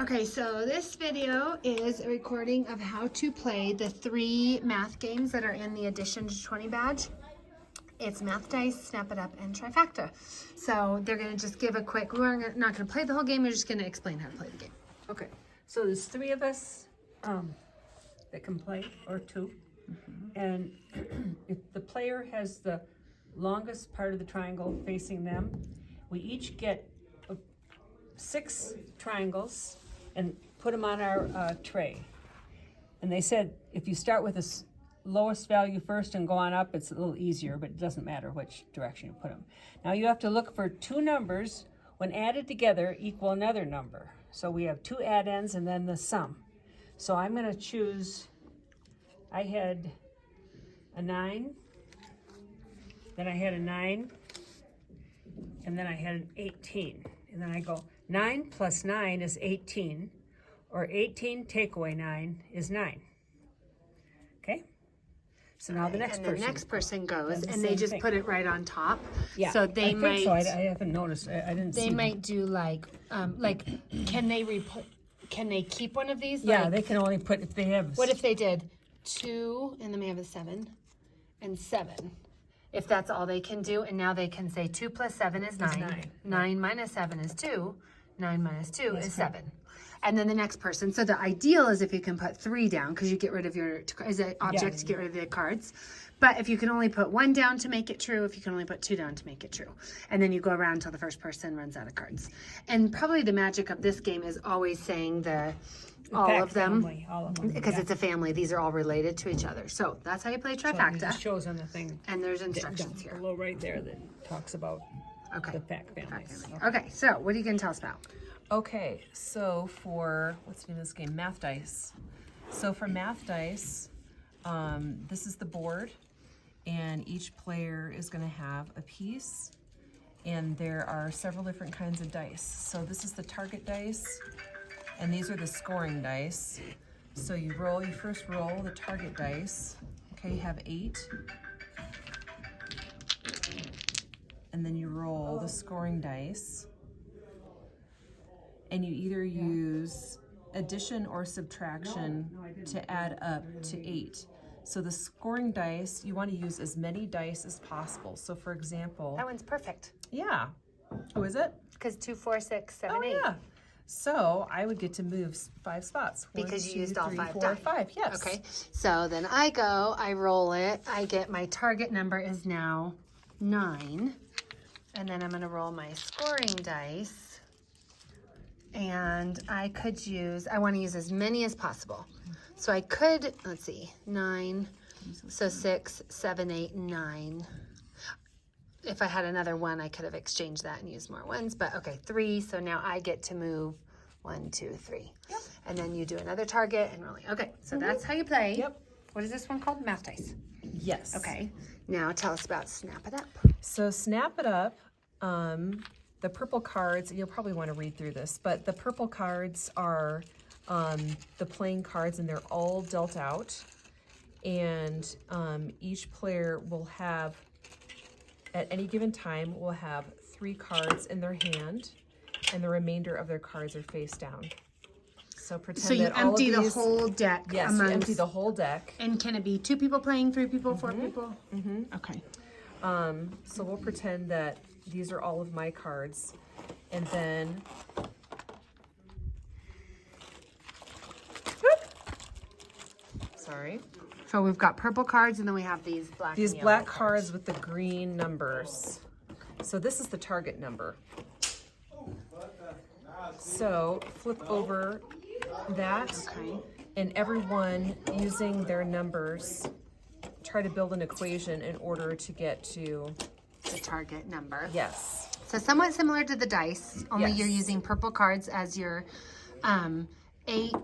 Okay, so this video is a recording of how to play the 3 math games that are in the Addition to 20 badge. It's Math Dice, Snap It Up, and Trifecta. So they're going to just give a quick, we're not going to play the whole game, we're just going to explain how to play the game. Okay, so there's 3 of us that can play, or 2. And if the player has the longest part of the triangle facing them, we each get 6 triangles and put them on our tray. And they said if you start with the lowest value first and go on up, it's a little easier, but it doesn't matter which direction you put them. Now you have to look for 2 numbers when added together equal another number. So we have 2 add-ins and then the sum. So I'm going to choose, I had a 9, then I had a 9, and then I had an 18. And then I go, 9 plus 9 is 18, or 18 take away 9 is 9. Okay? So now the next person. The next person goes, and they just put it right on top. Yeah. So they might. So I haven't noticed. I didn't see. They might do like can they keep one of these? Yeah, like, they can only put if they have. What if they did 2, and then we have a 7, and 7? If that's all they can do, and now they can say 2 plus 7 is 9. 9 minus 7 is 2. 9 minus 2 is 7. And then the next person. So the ideal is if you can put 3 down, because you get rid of your as an object to get rid of the cards. But if you can only put 1 down to make it true, if you can only put 2 down to make it true. And then you go around until the first person runs out of cards. And probably the magic of this game is always saying all of them, because it's a family. These are all related to each other. So that's how you play Trifecta. So it shows on the thing. And there's instructions here. Below right there that talks about the fact families. Okay, so what are you going to tell us about? Okay, so for, what's the name of this game? Math Dice. So for Math Dice, this is the board, and each player is going to have a piece, and there are several different kinds of dice. So this is the target dice, and these are the scoring dice. So you first roll the target dice. Okay, you have 8. And then you roll the scoring dice. And you either use addition or subtraction to add up to 8. So the scoring dice, you want to use as many dice as possible. So for example... That one's perfect. Yeah. Oh, is it? Because 2, 4, 6, 7, 8. Yeah. So I would get to move 5 spots. Because you used all 5 4, die. 5, yes. Okay, so then I go, I roll it, I get my target number is now 9. And then I'm going to roll my scoring dice. And I could use, I want to use as many as possible. So I could, let's see, 9, so 6, 7, 8, 9. If I had another 1, I could have exchanged that and used more 1s, but okay, 3, so now I get to move 1, 2, 3. Yep. And then you do another target and rolling. Okay, so that's how you play. Yep. What is this one called? Math Dice. Yes. Okay, now tell us about Snap It Up. So Snap It Up, the purple cards, you'll probably want to read through this, but the purple cards are the playing cards, and they're all dealt out. And each player will have, at any given time, will have 3 cards in their hand, and the remainder of their cards are face down. So pretend So you that all empty of these, the whole deck. Yes, you empty the whole deck. And can it be 2 people playing, 3 people, 4 people? Mm-hmm. Okay. So we'll pretend that these are all of my cards, and then sorry. So we've got purple cards, and then we have these black. These and black yellow cards with the green numbers. So this is the target number. So flip over that, Okay. and everyone using their numbers try to build an equation in order to get to The target number. yes. So somewhat similar to the dice, only Yes. you're using purple cards as your 8.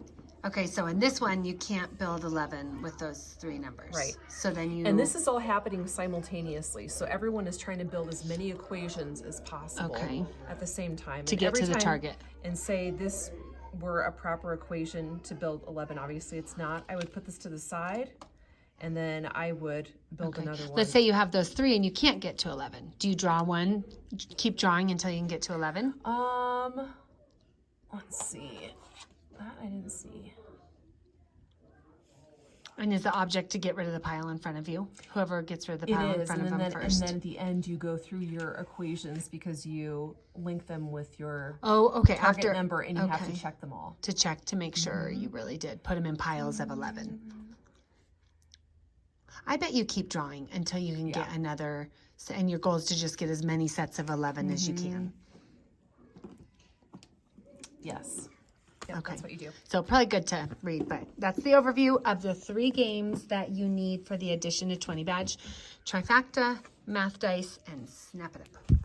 Okay, so in this one, you can't build 11 with those 3 numbers. Right. So then you... And this is all happening simultaneously. So everyone is trying to build as many equations as possible at the same time. To get to the target. And say this were a proper equation to build 11. Obviously it's not. I would put this to the side, and then I would build another one. Let's say you have those 3 and you can't get to 11. Do you draw one? Keep drawing until you can get to 11? Let's see. That I didn't see. And is the object to get rid of the pile in front of you? Whoever gets rid of the It pile in is, front and of then, them and first. then at the end you go through your equations because you link them with your Oh, okay. target After number, and you have okay. to check them all. to check to make sure you really did put them in piles of 11. I bet you keep drawing until you can get another, and your goal is to just get as many sets of 11 as you can. Yes. Yep, Okay. that's what you do. So probably good to read, but that's the overview of the 3 games that you need for the addition to 20 badge: Trifecta, Math Dice, and Snap It Up.